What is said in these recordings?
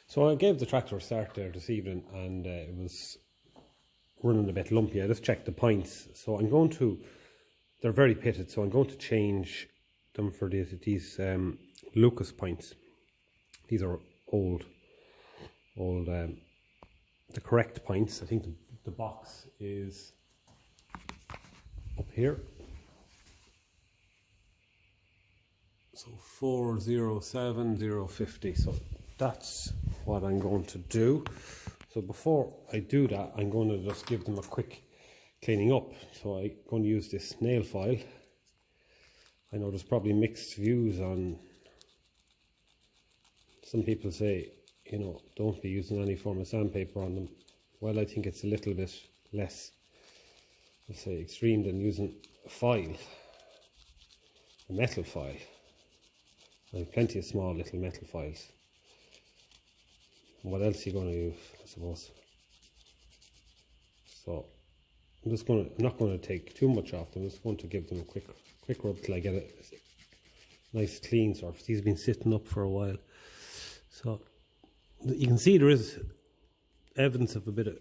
So I gave the tractor a start there this evening, and it was running a bit lumpy. I just checked the points. So I'm going to, they're very pitted, so I'm going to change them for these Lucas points. These are old, the correct points. I think the box is up here. So 407050. So that's what I'm going to do. So before I do that, I'm going to just give them a quick cleaning up. So I'm going to use this nail file. I know there's probably mixed views on. Some people say, you know, don't be using any form of sandpaper on them. Well, I think it's a little bit less, let's say, extreme than using a file, a metal file. I have plenty of small little metal files. What else are you going to use, I suppose? So I'm not going to take too much off them. I'm just going to give them a quick rub till I get a nice clean surface. These have been sitting up for a while. So you can see there is evidence of a bit of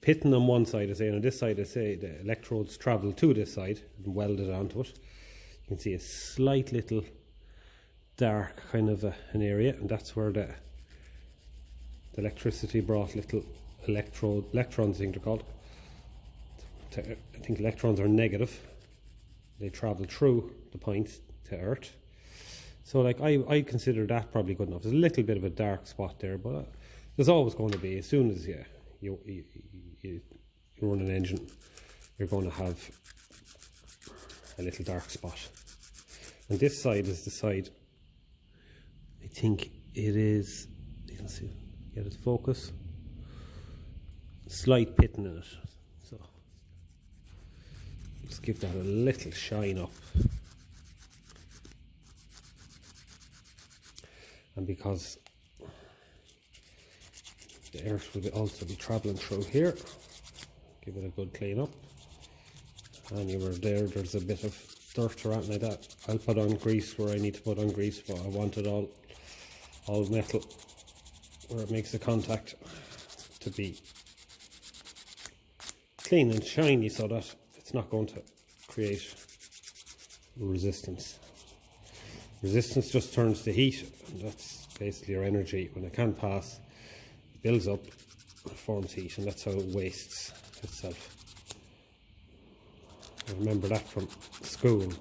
pitting on one side, I say, and on this side I say the electrodes travel to this side and welded onto it. You can see a slight little dark kind of an area, and that's where the electricity brought little electrons, I think they're called. I think electrons are negative. They travel through the points to Earth. So like I consider that probably good enough. There's a little bit of a dark spot there, but there's always going to be, as soon as you run an engine, you're going to have a little dark spot. And this side is the side, I think it is, you can see, get it focus, slight pitting in it. So let's give that a little shine up. And because the earth will also be travelling through here, give it a good clean up. And you were there's a bit of dirt or anything like that. I'll put on grease where I need to put on grease, but I want it all metal where it makes the contact to be clean and shiny, so that it's not going to create resistance. Resistance just turns to heat, and that's basically your energy. When it can't pass, it builds up, it forms heat, and that's how it wastes itself. I remember that from school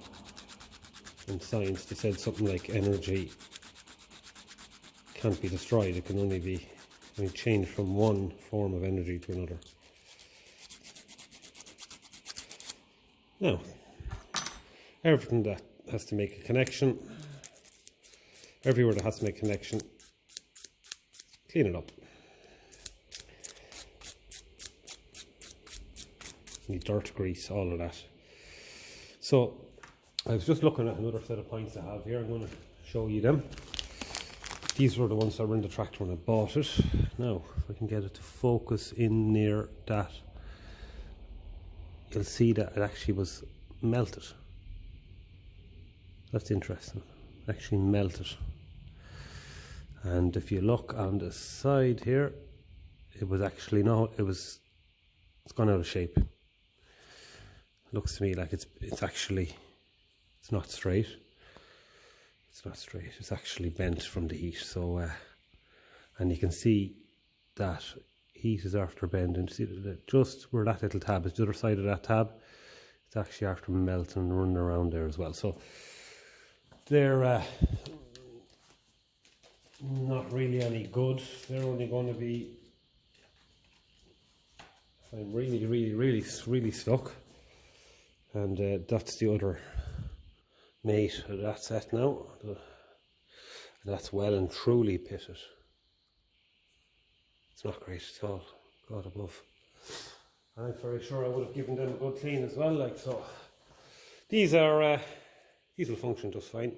in science. They said something like energy can't be destroyed, it can only be changed from one form of energy to another. Now, everything that has to make a connection, everywhere that has to make a connection, clean it up. Need dirt, grease, all of that. So I was just looking at another set of points I have here. I'm going to show you them. These were the ones that were in the tractor when I bought it. Now, if I can get it to focus in near that, you'll see that it actually was melted. That's interesting. Actually melted. And if you look on the side here, it was actually it's gone out of shape. Looks to me like it's not straight. It's not straight. It's actually bent from the heat. So, and you can see that heat is after bending. See that just where that little tab is, the other side of that tab, it's actually after melting and running around there as well. So they're not really any good. They're only going to be, I'm really stuck. And that's the other mate of that set now. And that's well and truly pitted. It's not great at all, God above. And I'm very sure I would have given them a good clean as well. Like so, these will function just fine.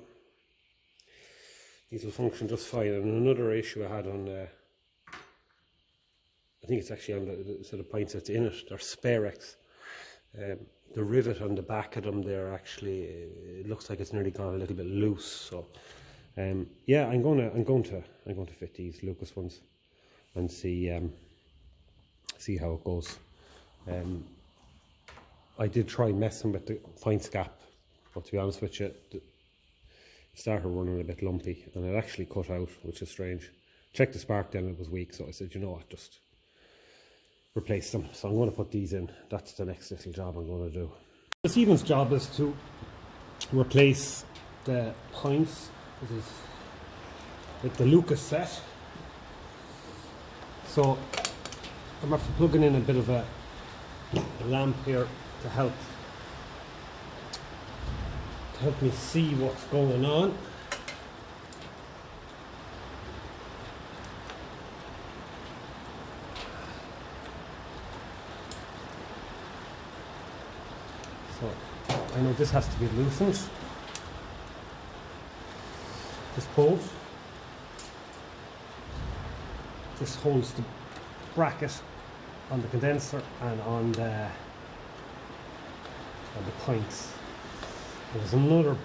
These will function just fine. And another issue I had on, I think it's actually on the set of points that's in it, they're Sparex. The rivet on the back of them there, actually, it looks like it's nearly gone a little bit loose. So Yeah, I'm going to fit these Lucas ones and see how it goes. I did try messing with the points gap, but to be honest with you, it started running a bit lumpy, and it actually cut out, which is strange. Checked the spark then, it was weak, so I said, you know what, just replace them. So I'm going to put these in. That's the next little job I'm going to do. Stephen's job is to replace the points. This is like the Lucas set. So I'm after plugging in a bit of a lamp here to help me see what's going on. So I know this has to be loosened. This bolt. This holds the bracket on the condenser and on the points. There's another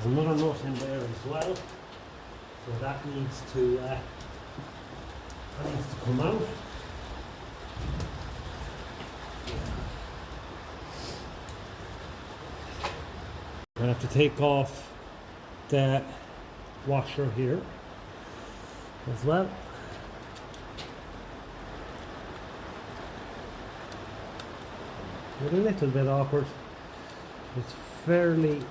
nut in there as well, so that needs to come out. I have to take off the washer here as well. It's a little bit awkward. It's fairly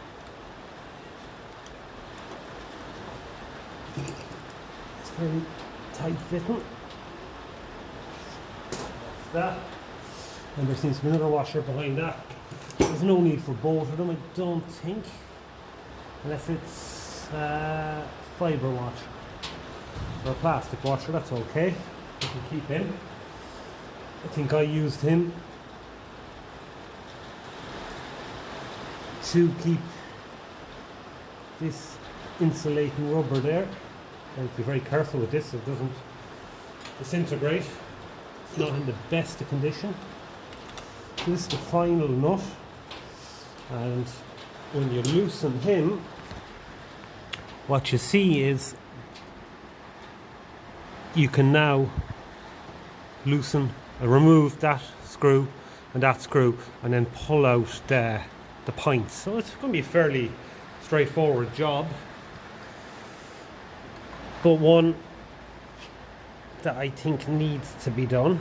tight fitting. That's that. And there seems to be another washer behind that. There's no need for both of them, I don't think, unless it's fibre washer or a plastic washer. That's okay, you can keep in. I think I used him to keep this insulating rubber there. I have to be very careful with this so it doesn't disintegrate. It's not in the best of condition. This is the final nut, and when you loosen him, what you see is you can now loosen, remove that screw and that screw, and then pull out the points. So it's going to be a fairly straightforward job, but one that I think needs to be done.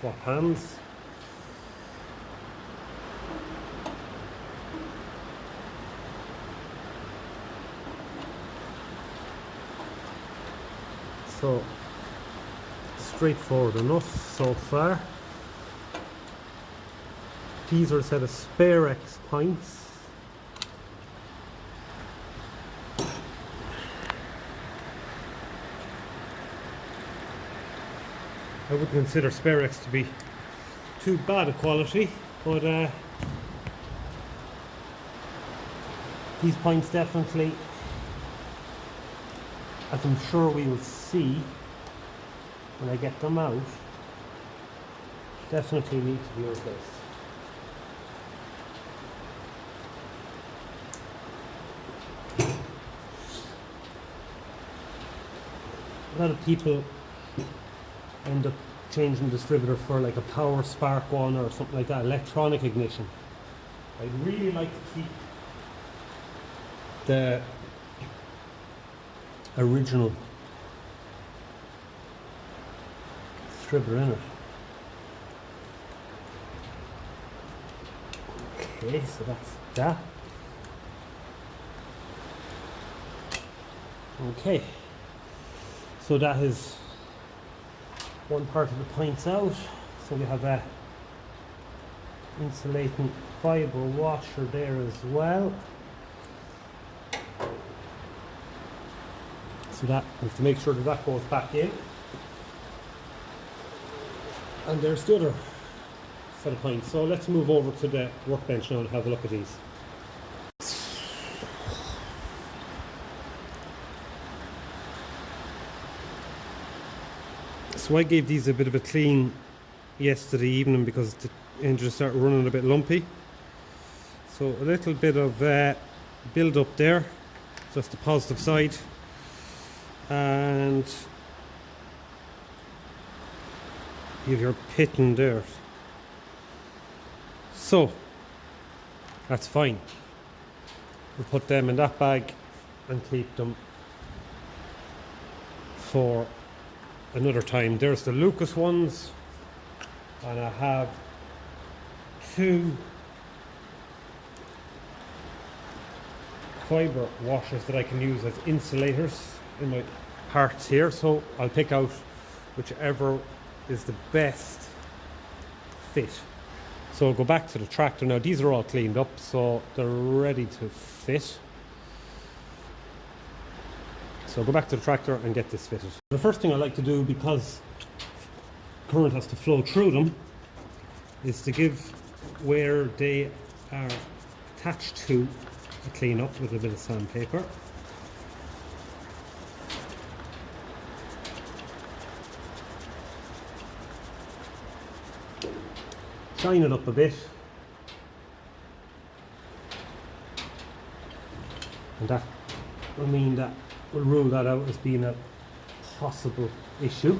Swap hands. So straightforward enough so far. These are a set of spare X points. I would consider spare X to be too bad a quality, but these points definitely, as I'm sure we will see when I get them out, definitely need to be replaced. A lot of people end up changing the distributor for like a power spark one or something like that, electronic ignition. I'd really like to keep the original distributor in it. Okay, so that's that. Okay, so that is one part of the points out. So we have a insulating fibre washer there as well. So that we have to make sure that that goes back in. And there's the other set of points. So let's move over to the workbench now and have a look at these. So I gave these a bit of a clean yesterday evening because the engine started running a bit lumpy. So a little bit of build up there, just the positive side, and you have your pitting there. So that's fine. We'll put them in that bag and keep them for another time. There's the Lucas ones, and I have 2 fibre washers that I can use as insulators in my parts here, so I'll pick out whichever is the best fit. So I'll go back to the tractor now. These are all cleaned up, so they're ready to fit. So I'll go back to the tractor and get this fitted. The first thing I like to do, because current has to flow through them, is to give where they are attached to a clean up with a bit of sandpaper. Shine it up a bit, and that will mean that we'll rule that out as being a possible issue.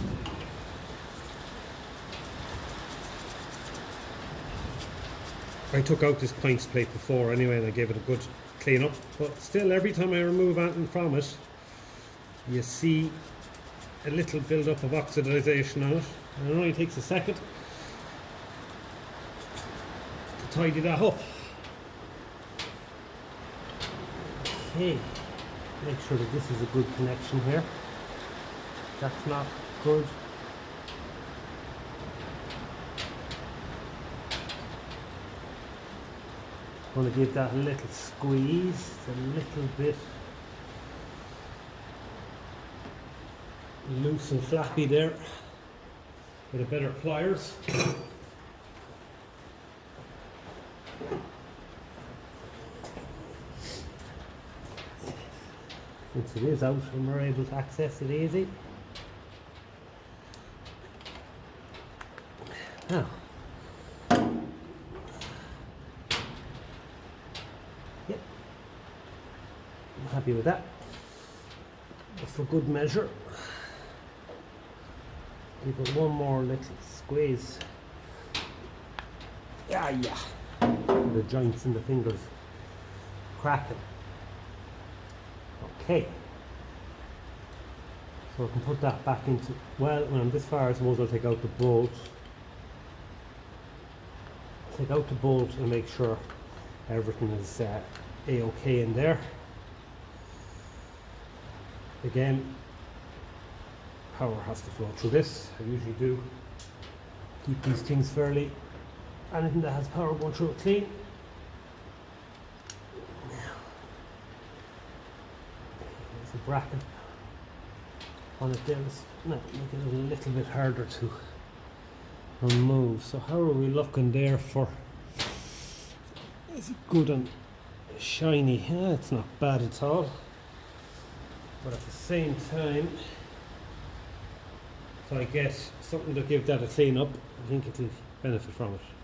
I took out this pints plate before anyway, and I gave it a good clean up, but still every time I remove anything from it you see a little build up of oxidization on it, and it only takes a second to tidy that up. Okay, make sure that this is a good connection here. That's not good. I'm going to give that a little squeeze. It's a little bit loose and flappy there with a better pliers. Since it is out and we're able to access it easy. Now, yep, I'm happy with that. For good measure, give it one more little squeeze. Yeah. The joints in the fingers cracking. Okay, so I can put that back into, well, when I'm this far I suppose I'll take out the bolt. Take out the bolt and make sure everything is a-okay in there. Again, power has to flow through this. I usually do keep these things fairly, anything that has power going through it clean. There's a bracket on it there. Now make it a little bit harder to remove. So how are we looking there for? Is it good and shiny? Yeah, it's not bad at all. But at the same time, if I get something to give that a clean up, I think it'll benefit from it.